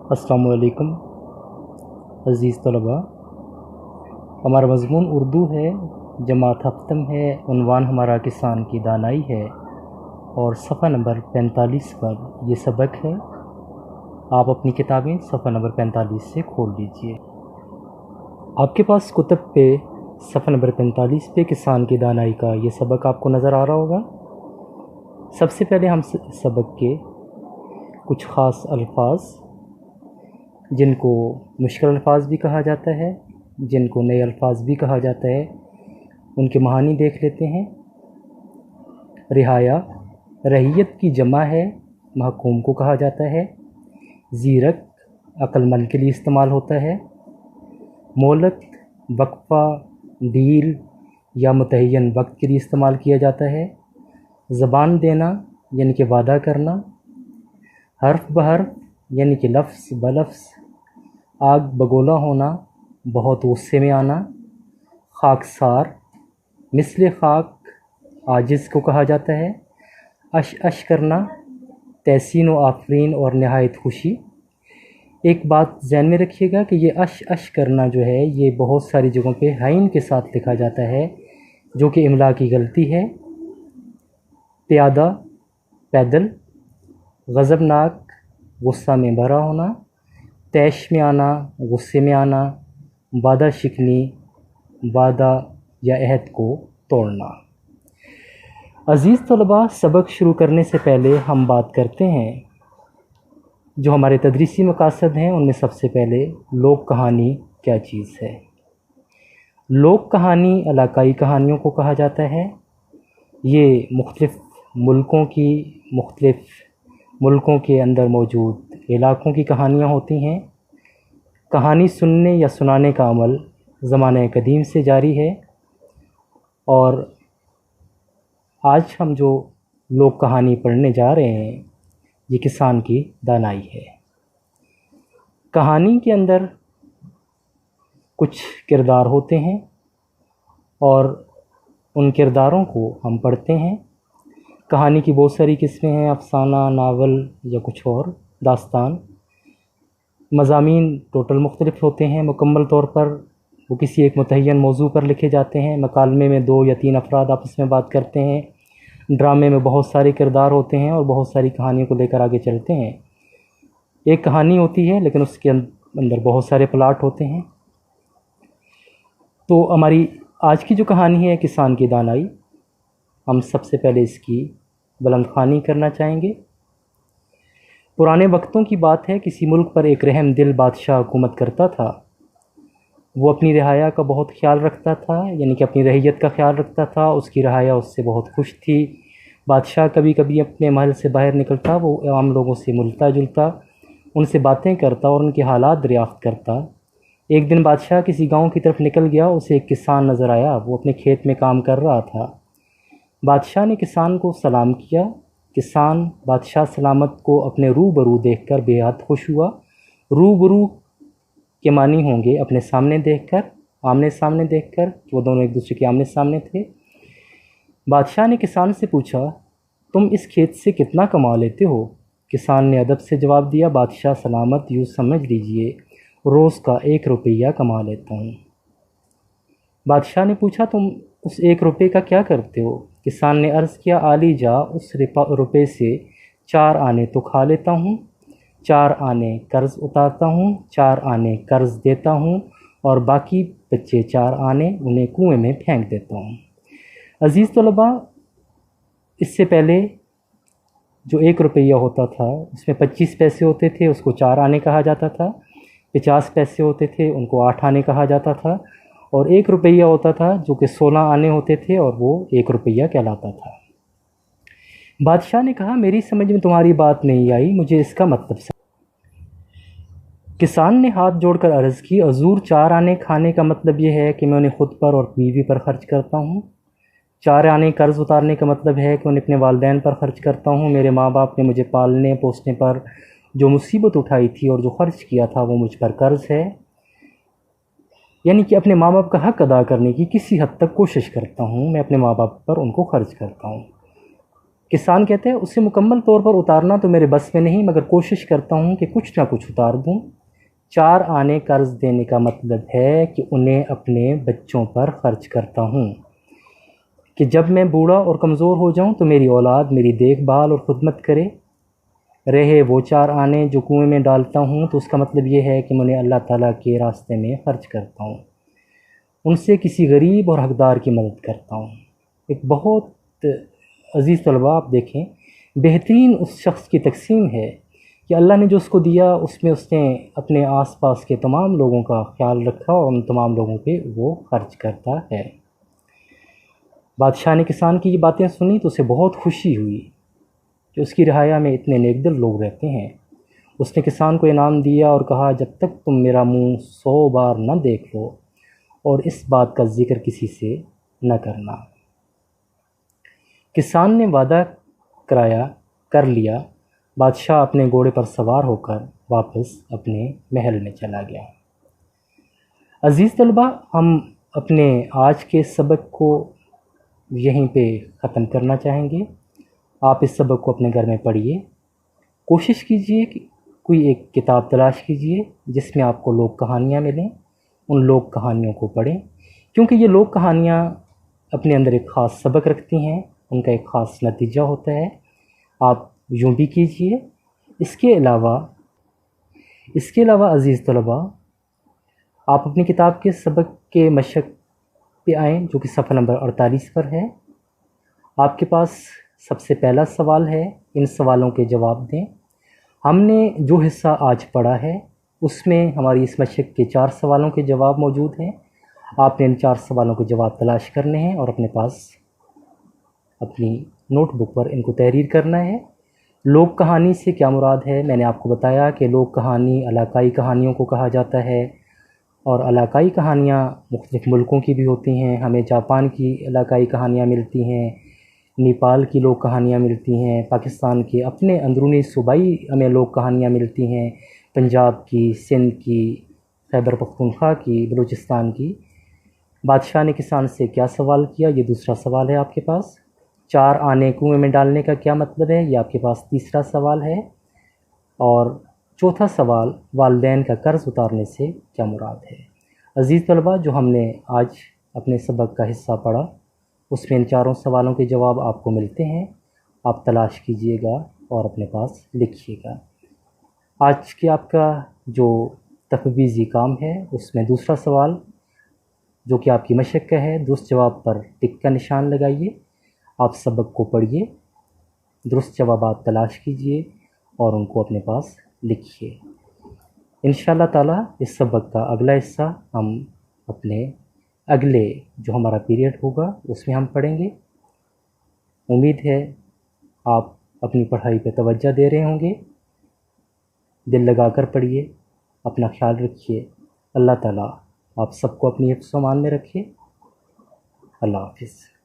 अस्सलामुअलैकुम अज़ीज़ तलबा। हमारा मज़मून उर्दू है, जमात हफ्तम है, उन्वान हमारा किसान की दानाई है और सफ़ा नंबर 45 पर ये सबक है। आप अपनी किताबें सफ़ा नंबर 45 से खोल लीजिए। आपके पास कुतब पे सफ़ा नंबर 45 पे किसान की दानाई का ये सबक आपको नज़र आ रहा होगा। सबसे पहले हम सबक के कुछ ख़ास अल्फाज, जिनको मुश्किल अल्फाज भी कहा जाता है, जिनको नए अल्फाज भी कहा जाता है, उनके मानी देख लेते हैं। रिहाया रहियत की जमा है, महकूम को कहा जाता है। ज़ीरक अक्लमंद के लिए इस्तेमाल होता है। मोहलत वक्फ़ा, डील या मुतय्यन वक्त के लिए इस्तेमाल किया जाता है। ज़बान देना यानी कि वादा करना। हर्फ बहर्फ यानी कि लफ्ज़ बलफ्ज़। आग बगोला होना, बहुत गुस्से में आना। खाकसार मिस्ल खाक, आजिज़ को कहा जाता है। अश अश करना, तहसीन व आफरीन और नहायत खुशी। एक बात ज़हन में रखिएगा कि ये अश अश करना जो है ये बहुत सारी जगहों पे हाइन के साथ लिखा जाता है, जो कि इमला की गलती है। प्यादा पैदल। गज़बनाक गुस्सा में भरा होना। तैश में आना, गुस्से में आना। वादा शिकनी, वादा या अहद को तोड़ना। अज़ीज़ तलबा, सबक शुरू करने से पहले हम बात करते हैं जो हमारे तदरीसी मकासद हैं। उनमें सबसे पहले लोक कहानी क्या चीज़ है। लोक कहानी इलाकाई कहानियों को कहा जाता है। ये मुख्तलिफ़ मुल्कों के अंदर मौजूद इलाक़ों की कहानियाँ होती हैं। कहानी सुनने या सुनाने का अमल ज़माने कदीम से जारी है और आज हम जो लोक कहानी पढ़ने जा रहे हैं ये किसान की दानाई है। कहानी के अंदर कुछ किरदार होते हैं और उन किरदारों को हम पढ़ते हैं। कहानी की बहुत सारी किस्में हैं, अफसाना, नावल या कुछ और दास्तान। मज़ामीन टोटल मुख्तलिफ़ होते हैं। मुकम्मल तौर पर वो किसी एक मुतय्यन मौजू पर लिखे जाते हैं। मकालमे में 2 या 3 अफराद आपस में बात करते हैं। ड्रामे में बहुत सारे किरदार होते हैं और बहुत सारी कहानियों को लेकर आगे चलते हैं। एक कहानी होती है लेकिन उसके अंदर बहुत सारे प्लाट होते हैं। तो हमारी आज की जो कहानी है किसान की दानाई, हम सबसे पहले इसकी बुलंद ख़्वानी करना चाहेंगे। पुराने वक्तों की बात है, किसी मुल्क पर एक रहम दिल बादशाह हुकूमत करता था। वो अपनी रिहाया का बहुत ख्याल रखता था, यानी कि अपनी रहियत का ख्याल रखता था। उसकी रिहाया उससे बहुत खुश थी। बादशाह कभी कभी अपने महल से बाहर निकलता, वो आम लोगों से मिलता जुलता, उनसे बातें करता और उनके हालात दरियाफ़्त करता। एक दिन बादशाह किसी गाँव की तरफ निकल गया। उसे एक किसान नज़र आया, वो अपने खेत में काम कर रहा था। बादशाह ने किसान को सलाम किया। किसान बादशाह सलामत को अपने रूबरू देखकर बेहद खुश हुआ। रूबरू के मानी होंगे अपने सामने देखकर, आमने सामने देखकर, वो दोनों एक दूसरे के आमने सामने थे। बादशाह ने किसान से पूछा, तुम इस खेत से कितना कमा लेते हो? किसान ने अदब से जवाब दिया, बादशाह सलामत, यूँ समझ लीजिए रोज़ का 1 रुपया कमा लेता हूँ। बादशाह ने पूछा, तुम उस 1 रुपये का क्या करते हो? किसान ने अर्ज़ किया, आली जा, उस रुपये से 4 आने तो खा लेता हूँ, 4 आने कर्ज़ उतारता हूँ, 4 आने कर्ज़ देता हूँ और बाकी बच्चे 4 आने उन्हें कुएं में फेंक देता हूँ। अज़ीज़ तलबा, इससे पहले जो 1 रुपया होता था उसमें 25 पैसे होते थे, उसको 4 आने कहा जाता था। 50 पैसे होते थे, उनको 8 आने कहा जाता था। और 1 रुपया होता था जो कि 16 आने होते थे और वो 1 रुपया कहलाता था। बादशाह ने कहा, मेरी समझ में तुम्हारी बात नहीं आई, मुझे इसका मतलब समझ। किसान ने हाथ जोड़कर अर्ज़ की, हज़ूर 4 आने खाने का मतलब ये है कि मैं उन्हें ख़ुद पर और बीवी पर ख़र्च करता हूँ। 4 आने कर्ज़ उतारने का मतलब है कि उन्हें अपने वालिदैन पर ख़र्च करता हूँ। मेरे माँ बाप ने मुझे पालने पोसने पर जो मुसीबत उठाई थी और जो ख़र्च किया था वो मुझ पर कर्ज़ है। यानी कि अपने माँ बाप का हक़ अदा करने की किसी हद तक कोशिश करता हूँ, मैं अपने माँ बाप पर उनको ख़र्च करता हूँ। किसान कहते हैं उसे मुकम्मल तौर पर उतारना तो मेरे बस में नहीं, मगर कोशिश करता हूँ कि कुछ ना कुछ उतार दूँ। 4 आने कर्ज देने का मतलब है कि उन्हें अपने बच्चों पर खर्च करता हूँ, कि जब मैं बूढ़ा और कमज़ोर हो जाऊँ तो मेरी औलाद मेरी देखभाल और खुदमत करे। रहे वो 4 आने जो कुएं में डालता हूँ तो उसका मतलब ये है कि मैं उन्हें अल्लाह ताला के रास्ते में खर्च करता हूँ, उनसे किसी गरीब और हकदार की मदद करता हूँ। एक बहुत अज़ीज़ तलबा, आप देखें, बेहतरीन उस शख्स की तकसीम है कि अल्लाह ने जो उसको दिया उसमें उसने अपने आसपास के तमाम लोगों का ख्याल रखा और उन तमाम लोगों पे वो खर्च करता है। बादशाह ने किसान की ये बातें सुनी तो उसे बहुत खुशी हुई कि उसकी रियाया में इतने नेकदिल लोग रहते हैं। उसने किसान को इनाम दिया और कहा, जब तक तुम मेरा मुंह 100 बार न देख लो और इस बात का जिक्र किसी से न करना। किसान ने वादा कर लिया। बादशाह अपने घोड़े पर सवार होकर वापस अपने महल में चला गया। अज़ीज़ तलबा, हम अपने आज के सबक को यहीं पे ख़त्म करना चाहेंगे। आप इस सबक को अपने घर में पढ़िए। कोशिश कीजिए कि कोई एक किताब तलाश कीजिए जिसमें आपको लोक कहानियाँ मिलें। उन लोक कहानियों को पढ़ें, क्योंकि ये लोक कहानियाँ अपने अंदर एक ख़ास सबक रखती हैं, उनका एक ख़ास नतीजा होता है। आप यूँ भी कीजिए। इसके अलावा अज़ीज़ तलबा, आप अपनी किताब के सबक के मशक पे आएँ, जो कि सफ़ा नंबर 48 पर है। आपके पास सबसे पहला सवाल है, इन सवालों के जवाब दें। हमने जो हिस्सा आज पढ़ा है उसमें हमारी इस मशक के 4 सवालों के जवाब मौजूद हैं। आपने इन 4 सवालों के जवाब तलाश करने हैं और अपने पास अपनी नोटबुक पर इनको तहरीर करना है। लोक कहानी से क्या मुराद है? मैंने आपको बताया कि लोक कहानी इलाकाई कहानियों को कहा जाता है, और इलाकाई कहानियाँ मुख्तलिफ़ मुल्कों की भी होती हैं। हमें जापान की इलाकाई कहानियाँ मिलती हैं, नेपाल की लोक कहानियाँ मिलती हैं, पाकिस्तान के अपने अंदरूनी सूबाई हमें लोक कहानियाँ मिलती हैं, पंजाब की, सिंध की, खैबर पख्तूनख्वा की, बलूचिस्तान की। बादशाह ने किसान से क्या सवाल किया? ये दूसरा सवाल है आपके पास। 4 आने कुएं में डालने का क्या मतलब है? ये आपके पास तीसरा सवाल है। और चौथा सवाल, वालिदैन का कर्ज़ उतारने से क्या मुराद है? अज़ीज़ तलबा, जो हमने आज अपने सबक का हिस्सा पढ़ा उसमें इन 4 सवालों के जवाब आपको मिलते हैं। आप तलाश कीजिएगा और अपने पास लिखिएगा। आज के आपका जो तफवीज़ी काम है उसमें दूसरा सवाल, जो कि आपकी मशक का है, दुरुस्त जवाब पर टिक का निशान लगाइए। आप सबक को पढ़िए, दुरुस्त जवाबात तलाश कीजिए और उनको अपने पास लिखिए। इंशाअल्लाह ताला इस सबक का अगला हिस्सा हम अपने अगले जो हमारा पीरियड होगा उसमें हम पढ़ेंगे। उम्मीद है आप अपनी पढ़ाई पे तवज्जो दे रहे होंगे। दिल लगाकर पढ़िए, अपना ख्याल रखिए। अल्लाह ताला आप सबको अपनी हिफ्ज़-ओ-अमान में रखे। अल्लाह हाफ़िज़।